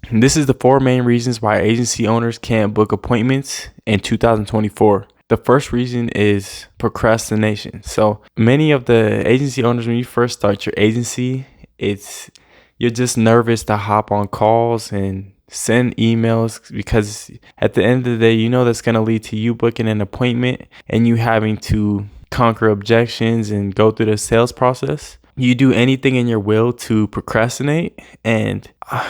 And this is the 4 main reasons why agency owners can't book appointments in 2024. The first reason is procrastination. So many of the agency owners, when you first start your agency, you're just nervous to hop on calls and send emails, because at the end of the day, you know that's going to lead to you booking an appointment and you having to conquer objections and go through the sales process. You do anything in your will to procrastinate. And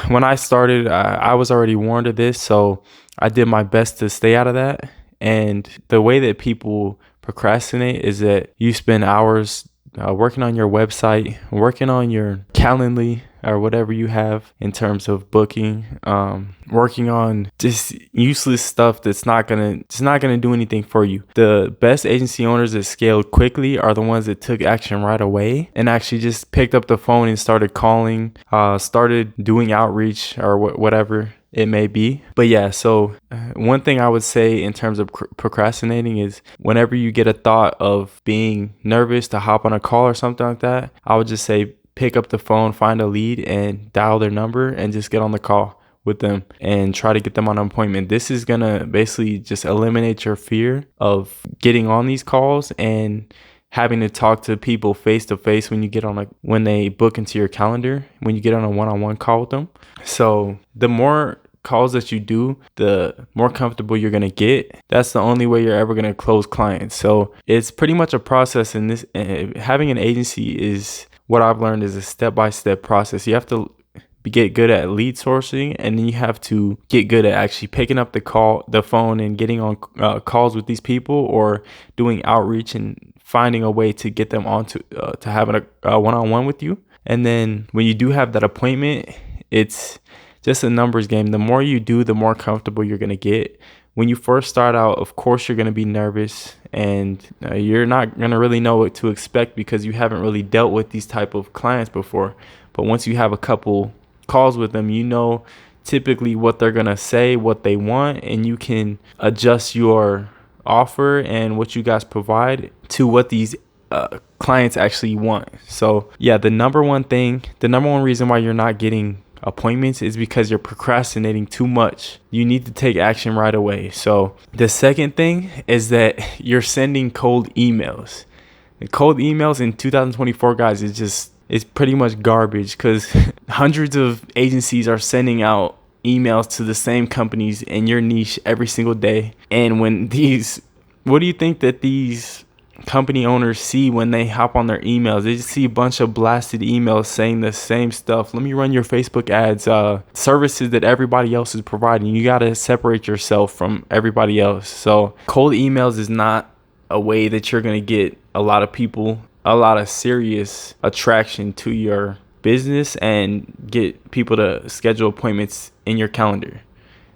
when I started, I was already warned of this, so I did my best to stay out of that. And the way that people procrastinate is that you spend hours working on your website, working on your Calendly or whatever you have in terms of booking, working on just useless stuff that's not gonna do anything for you. The best agency owners that scaled quickly are the ones that took action right away and actually just picked up the phone and started calling, started doing outreach or whatever it may be. But yeah, so one thing I would say in terms of procrastinating is whenever you get a thought of being nervous to hop on a call or something like that, I would just say pick up the phone, find a lead and dial their number and just get on the call with them and try to get them on an appointment. This is gonna basically just eliminate your fear of getting on these calls and having to talk to people face to face when they book into your calendar, when you get on a one-on-one call with them. So the more calls that you do, the more comfortable you're gonna get. That's the only way you're ever gonna close clients. So it's pretty much a process. In this, having an agency is what I've learned is a step-by-step process. You have to get good at lead sourcing, and then you have to get good at actually picking up the phone and getting on calls with these people, or doing outreach and finding a way to get them on to having a one-on-one with you. And then when you do have that appointment, it's just a numbers game. The more you do, the more comfortable you're going to get. When you first start out, of course, you're going to be nervous and you're not going to really know what to expect because you haven't really dealt with these type of clients before. But once you have a couple calls with them, you know typically what they're going to say, what they want, and you can adjust your offer and what you guys provide to what these clients actually want. So yeah, the number one reason why you're not getting appointments is because you're procrastinating too much. You need to take action right away. So the second thing is that you're sending cold emails. And cold emails in 2024, guys, it's pretty much garbage, because hundreds of agencies are sending out emails to the same companies in your niche every single day. And what do you think that these company owners see when they hop on their emails? They just see a bunch of blasted emails saying the same stuff. Let me run your Facebook ads, services that everybody else is providing. You got to separate yourself from everybody else. So cold emails is not a way that you're going to get a lot of serious attraction to your business and get people to schedule appointments in your calendar.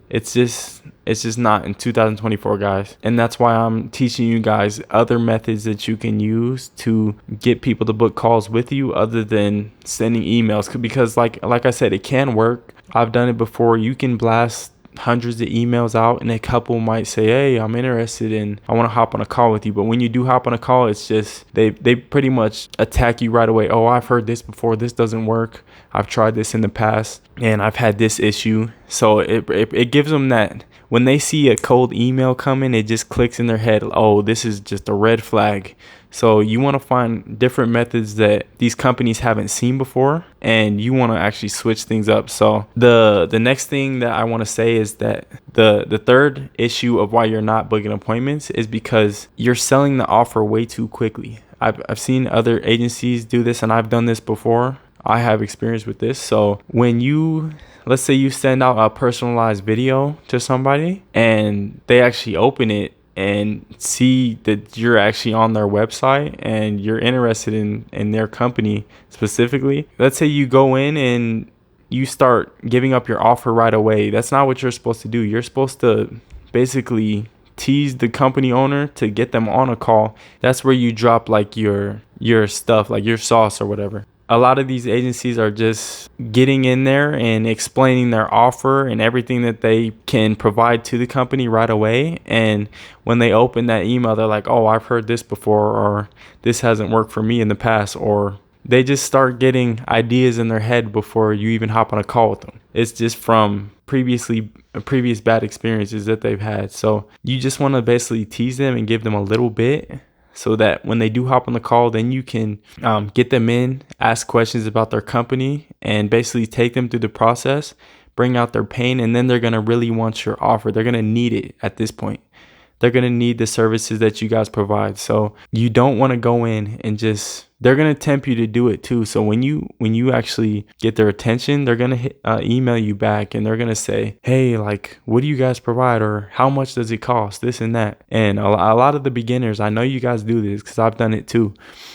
It's just not in 2024, guys. And that's why I'm teaching you guys other methods that you can use to get people to book calls with you other than sending emails. Because like I said, it can work. I've done it before. You can blast hundreds of emails out and a couple might say, hey, I'm interested and I want to hop on a call with you. But when you do hop on a call, it's just they pretty much attack you right away. Oh, I've heard this before. This doesn't work. I've tried this in the past and I've had this issue. So it gives them that. When they see a cold email coming, it just clicks in their head, oh, this is just a red flag. So you want to find different methods that these companies haven't seen before, and you want to actually switch things up. So the next thing that I want to say is that the third issue of why you're not booking appointments is because you're selling the offer way too quickly. I've seen other agencies do this, and I've done this before. I have experience with this. So let's say you send out a personalized video to somebody and they actually open it and see that you're actually on their website and you're interested in their company specifically. Let's say you go in and you start giving up your offer right away. That's not what you're supposed to do. You're supposed to basically tease the company owner to get them on a call. That's where you drop like your stuff, like your sauce or whatever. A lot of these agencies are just getting in there and explaining their offer and everything that they can provide to the company right away. And when they open that email, they're like, oh, I've heard this before, or this hasn't worked for me in the past, or they just start getting ideas in their head before you even hop on a call with them. It's just from previous bad experiences that they've had. So you just want to basically tease them and give them a little bit, so that when they do hop on the call, then you can get them in, ask questions about their company, and basically take them through the process, bring out their pain, and then they're going to really want your offer. They're going to need it at this point. They're going to need the services that you guys provide. So you don't want to go in and they're going to tempt you to do it too. So when you actually get their attention, they're going to email you back, and they're going to say, hey, like, what do you guys provide? Or how much does it cost? This and that. And a lot of the beginners, I know you guys do this because I've done it too.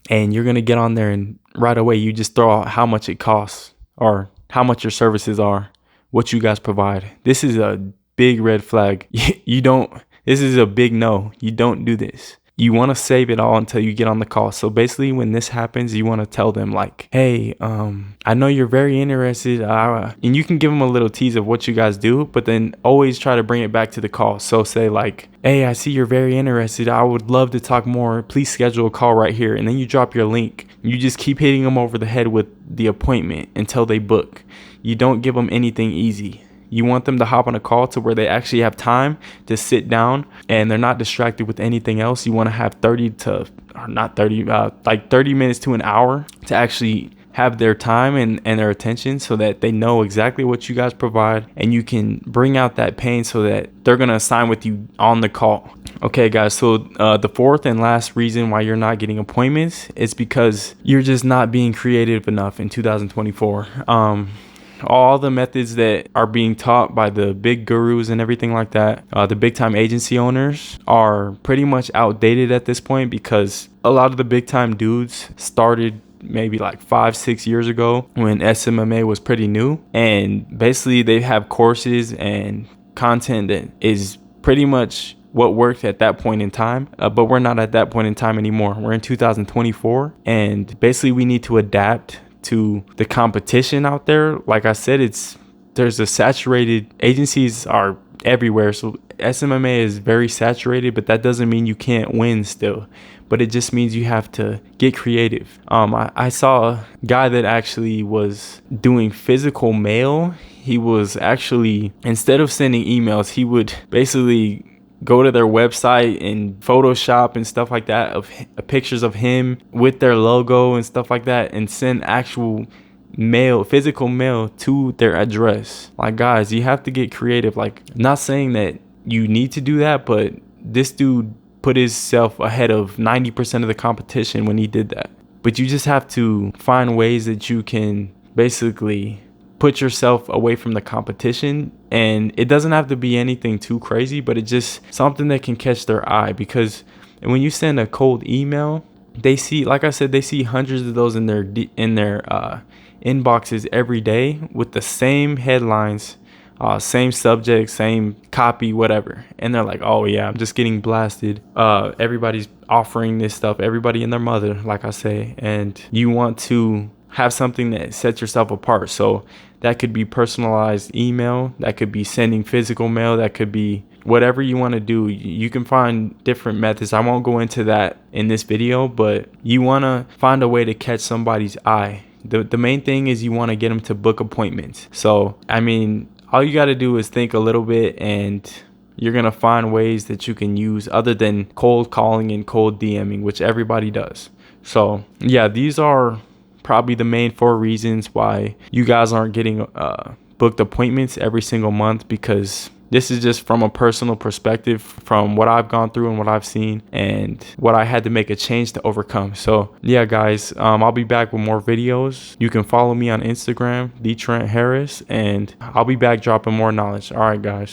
And you're going to get on there and right away, you just throw out how much it costs or how much your services are, what you guys provide. This is a big red flag. This is a big no. You don't do this. You want to save it all until you get on the call. So basically, when this happens, you want to tell them like, hey, I know you're very interested. And you can give them a little tease of what you guys do, but then always try to bring it back to the call. So say like, hey, I see you're very interested. I would love to talk more. Please schedule a call right here. And then you drop your link. You just keep hitting them over the head with the appointment until they book. You don't give them anything easy. You want them to hop on a call to where they actually have time to sit down and they're not distracted with anything else. You want to have 30 minutes to an hour to actually have their time and their attention, so that they know exactly what you guys provide, and you can bring out that pain so that they're going to sign with you on the call. Okay, guys, so the fourth and last reason why you're not getting appointments is because you're just not being creative enough in 2024. All the methods that are being taught by the big gurus and everything like that, the big time agency owners, are pretty much outdated at this point, because a lot of the big time dudes started maybe like 5-6 years ago when SMMA was pretty new, and basically they have courses and content that is pretty much what worked at that point in time, but we're not at that point in time anymore. We're in 2024, and basically we need to adapt to the competition out there. Like I said, there's a saturated, agencies are everywhere. So SMMA is very saturated, but that doesn't mean you can't win still. But it just means you have to get creative. I saw a guy that actually was doing physical mail. He was actually, instead of sending emails, he would basically go to their website and Photoshop and stuff like that of pictures of him with their logo and stuff like that, and send actual mail, physical mail, to their address. Like, guys, you have to get creative. Like, not saying that you need to do that, but this dude put himself ahead of 90% of the competition when he did that. But you just have to find ways that you can basically put yourself away from the competition, and it doesn't have to be anything too crazy, but it's just something that can catch their eye. Because when you send a cold email, they see, like I said, they see hundreds of those in their inboxes every day with the same headlines, same subject, same copy, whatever, and they're like, oh yeah, I'm just getting blasted. Everybody's offering this stuff, everybody and their mother, like I say. And you want to have something that sets yourself apart. So that could be personalized email, that could be sending physical mail, that could be whatever you want to do. You can find different methods. I won't go into that in this video, but you want to find a way to catch somebody's eye. The main thing is you want to get them to book appointments. So, I mean, all you got to do is think a little bit, and you're going to find ways that you can use other than cold calling and cold DMing, which everybody does. So, yeah, these are probably the main 4 reasons why you guys aren't getting booked appointments every single month, because this is just from a personal perspective, from what I've gone through and what I've seen and what I had to make a change to overcome. So yeah, guys, I'll be back with more videos. You can follow me on Instagram, TheTrent Harris, and I'll be back dropping more knowledge. All right, guys.